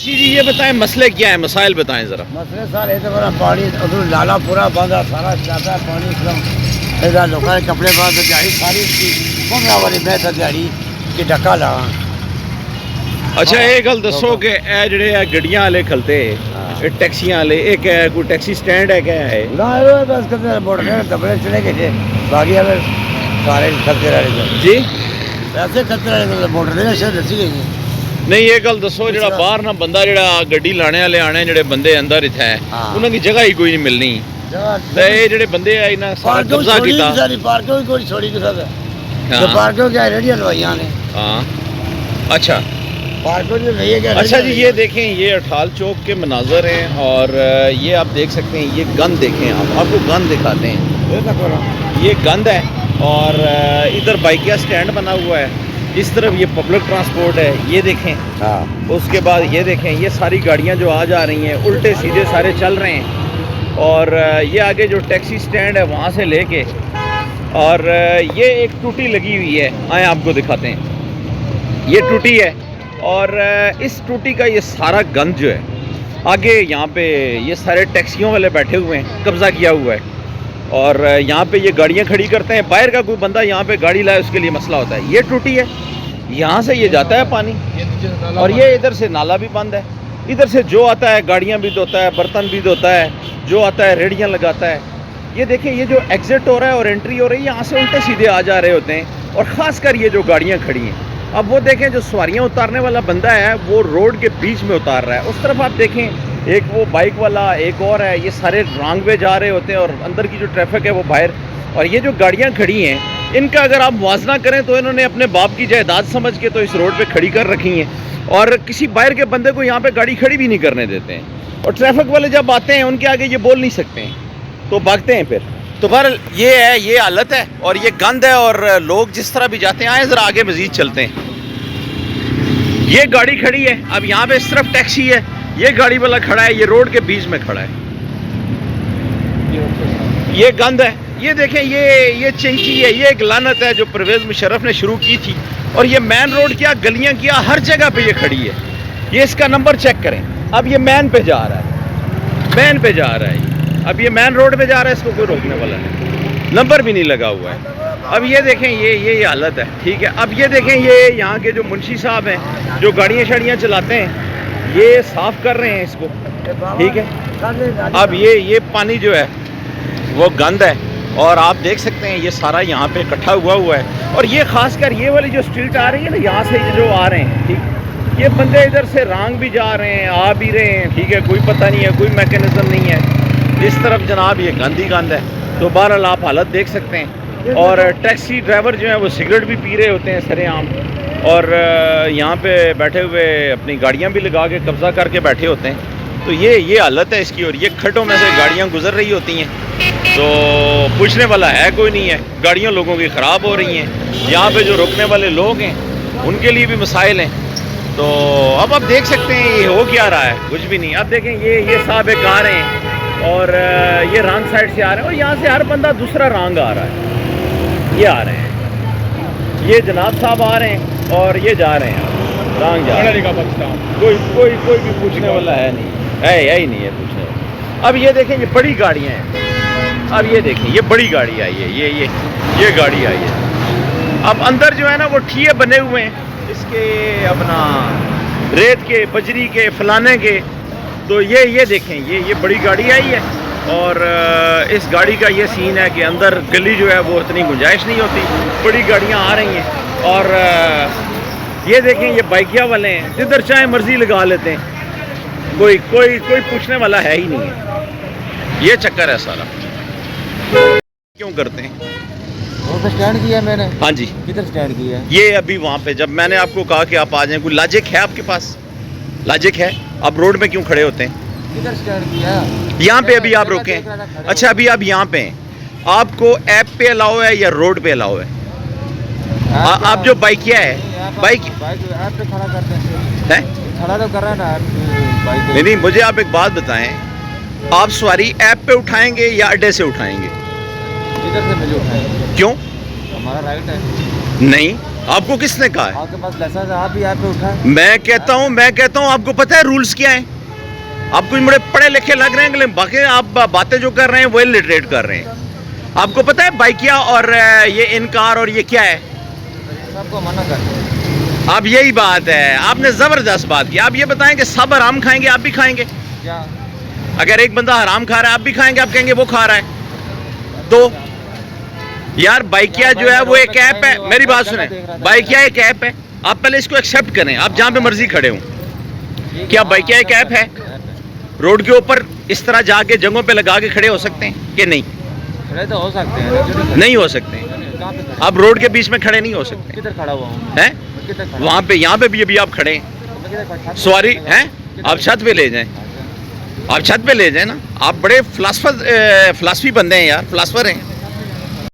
जी ये बताएं मसले क्या है, मसाइल बताएं ज़रा। मसले सर ये तो बड़ा पानी उधर नाला पूरा बंद है, सारा जाता है पानी एकदम इधर लोगों के कपड़े बांध दिहाड़ी सारी इसकी कमरा वाली मैं दिहाड़ी कि डका ला। अच्छा ये गल दसो कि ए जेड़े गड्डियां वाले खलते टैक्सियां वाले एक है कोई टैक्सी स्टैंड है क्या है ना ये बस कदर मोटर कपड़े चले गए बाकी हमें सारे खतरे रहे जी ऐसे खतरे रहे मोटर दे शहर दसी गई नहीं ये गल दसो जेड़ा बाहर ना बंदा जेड़ा गड्डी लाने वाले आने जेड़े बंदे अंदर इत्थे है उन्हां दी जगह ही कोई नहीं मिलनी ते ये जेड़े बंदे है इना सारा कब्जा कीता सारी पार्कों ही कोई छोड़ी के साथ तो पार्कों क्या रेडियो लवाइयां ने। हां अच्छा पार्कों जो नहीं है क्या। अच्छा जी ये देखें ये अठाल चौक के मनाजर हैं और ये आप देख सकते हैं ये गंद देखें आपको गंद दिखाते हैं ये गंद है और इधर बाइकिया स्टैंड बना हुआ है इस तरफ ये पब्लिक ट्रांसपोर्ट है ये देखें। हाँ उसके बाद ये देखें ये सारी गाड़ियाँ जो आ जा रही हैं उल्टे सीधे सारे चल रहे हैं और ये आगे जो टैक्सी स्टैंड है वहाँ से लेके और ये एक टूटी लगी हुई है आए आपको दिखाते हैं ये टूटी है और इस टूटी का ये सारा गंद जो है आगे यहाँ पे ये सारे टैक्सियों वाले बैठे हुए हैं कब्ज़ा किया हुआ है और यहाँ पे ये गाड़ियाँ खड़ी करते हैं बाहर का कोई बंदा यहाँ पे गाड़ी लाए उसके लिए मसला होता है। ये टूटी है यहाँ से ये जाता है पानी और ये इधर से नाला भी बंद है इधर से जो आता है गाड़ियाँ भी धोता है बर्तन भी धोता है जो आता है रेड़ियाँ लगाता है। ये देखें ये जो एग्ज़िट हो रहा है और एंट्री हो रही है यहाँ से उल्टे सीधे आ जा रहे होते हैं और ख़ासकर ये जो गाड़ियाँ खड़ी हैं अब वो देखें जो सवारियाँ उतारने वाला बंदा है वो रोड के बीच में उतार रहा है उस तरफ आप देखें एक वो बाइक वाला एक और है ये सारे रॉन्ग वे जा रहे होते हैं और अंदर की जो ट्रैफिक है वो बाहर और ये जो गाड़ियाँ खड़ी हैं इनका अगर आप मुआवजा करें तो इन्होंने अपने बाप की जायदाद समझ के तो इस रोड पे खड़ी कर रखी हैं और किसी बाहर के बंदे को यहाँ पे गाड़ी खड़ी भी नहीं करने देते हैं और ट्रैफिक वाले जब आते हैं उनके आगे ये बोल नहीं सकते हैं तो भागते हैं फिर। तो बहरहाल ये है ये हालत है और ये गंद है और लोग जिस तरह भी जाते हैं आए ज़रा आगे मज़ीद चलते हैं। ये गाड़ी खड़ी है अब यहाँ पे इस तरफ टैक्सी है ये गाड़ी वाला खड़ा है ये रोड के बीच में खड़ा है ये गंद है ये देखें ये चिंकी है ये एक लानत है जो परवेज़ मुशर्रफ ने शुरू की थी और ये मेन रोड क्या गलियाँ किया हर जगह पे ये खड़ी है ये इसका नंबर चेक करें अब ये मेन पे जा रहा है मेन पे जा रहा है अब ये मेन रोड पे जा रहा है इसको कोई रोकने वाला नहीं नंबर भी नहीं लगा हुआ है। अब ये देखें ये हालत है ठीक है। अब ये देखें ये यहाँ के जो मुंशी साहब हैं जो गाड़ियाँ शाड़ियाँ चलाते हैं ये साफ़ कर रहे हैं इसको ठीक है। अब ये पानी जो है वो गंद है और आप देख सकते हैं ये सारा यहाँ पे इकट्ठा हुआ है और ये खासकर ये वाली जो स्ट्रीट आ रही है ना यहाँ से जो आ रहे हैं ठीक ये बंदे इधर से रंग भी जा रहे हैं आ भी रहे हैं ठीक है कोई पता नहीं है कोई मैकेनिज़्म नहीं है इस तरफ जनाब ये गंद ही गंद है। तो बहरहाल आप हालत देख सकते हैं और टैक्सी ड्राइवर जो हैं वो सिगरेट भी पी रहे होते हैं सरेआम और यहाँ पे बैठे हुए अपनी गाड़ियाँ भी लगा के कब्ज़ा करके बैठे होते हैं। तो ये हालत है इसकी और ये खड्डों में से गाड़ियाँ गुजर रही होती हैं तो पूछने वाला है कोई नहीं है गाड़ियाँ लोगों की ख़राब हो रही हैं यहाँ पे जो रुकने वाले लोग हैं उनके लिए भी मसाइल हैं। तो अब आप देख सकते हैं ये हो क्या रहा है कुछ भी नहीं। अब देखें ये साहब एक आ रहे हैं और ये रॉन्ग साइड से आ रहे हैं और यहाँ से हर बंदा दूसरा रॉन्ग आ रहा है ये आ रहे हैं ये जनाब साहब आ रहे हैं और ये जा रहे हैं रॉन्ग जा रहे हैं कोई भी पूछने वाला है नहीं है ही नहीं है पूछने वाला। अब ये देखें ये बड़ी गाड़ियाँ हैं अब ये देखें ये बड़ी गाड़ी आई है ये गाड़ी आई है। अब अंदर जो है ना वो ठिये बने हुए हैं इसके अपना रेत के बजरी के फलाने के। तो ये देखें ये बड़ी गाड़ी आई है और इस गाड़ी का ये सीन है कि अंदर गली जो है वो इतनी गुंजाइश नहीं होती बड़ी गाड़ियाँ आ रही हैं और ये देखें ये बाइकिया वाले हैं जिधर चाहे मर्जी लगा लेते हैं कोई पूछने वाला है ही नहीं है। ये चक्कर है सारा क्यों करते हैं। तो स्टैंड किया है मैंने। हाँ जी किधर स्टैंड किया है। ये अभी वहाँ पे जब मैंने आपको कहा कि आप आ जाएं कोई लॉजिक है आपके पास लॉजिक है आप रोड में क्यों खड़े होते हैं। किधर स्टैंड किया यहाँ पे अभी आप रुके हैं। अच्छा अभी आप यहाँ पे हैं आपको ऐप पे अलाउ है या रोड पे अलाउ है। आप जो बाइकिया है बाइक ऐप पे खड़ा करते हैं खड़ा तो कर रहा है ना नहीं मुझे आप एक बात बताएं आप सवारी ऐप पे उठाएंगे या अड्डे से उठाएंगे। इधर से मुझे उठाएंगे। क्यों हमारा राइट है। नहीं आपको किसने कहा है? आपके पास लाइसेंस है, आप भी यहाँ पे उठाए। मैं कहता हूँ आपको पता है रूल्स क्या है? आप कुछ बड़े पढ़े लिखे लग रहे हैं, लेकिन बाकी आप बातें जो कर रहे हैं वो इलिटरेट कर रहे हैं। आपको पता है बाइकिया और ये इनकार और ये क्या है? सबको मना कर। अब यही बात है, आपने जबरदस्त बात की। आप ये बताएं कि सब हराम खाएंगे, आप भी खाएंगे? क्या? अगर एक बंदा हराम खा रहा है, आप भी खाएंगे? आप कहेंगे वो खा रहा है तो यार बाइकिया जो है वो एक ऐप है। मेरी बात सुने, बाइकिया एक ऐप है, आप पहले इसको एक्सेप्ट करें। आप जहाँ पे मर्जी खड़े हो, क्या बाइकिया एक ऐप है? रोड के ऊपर इस तरह जाके जगहों पे लगा के खड़े हो सकते हैं कि नहीं? खड़े तो हो सकते हैं, नहीं हो सकते हैं। कहाँ पे खड़े? आप रोड के बीच में खड़े नहीं हो सकते किधर खड़ा हुआ हूँ? हैं? किधर खड़ा? वहाँ पे, यहाँ पे भी अभी आप खड़े हैं। मैं किधर खड़ा? सॉरी हैं, आप छत पे ले जाएं, आप छत पे ले जाएं ना। आप बड़े फिलासफी बंदे हैं यार, फिलासफर हैं।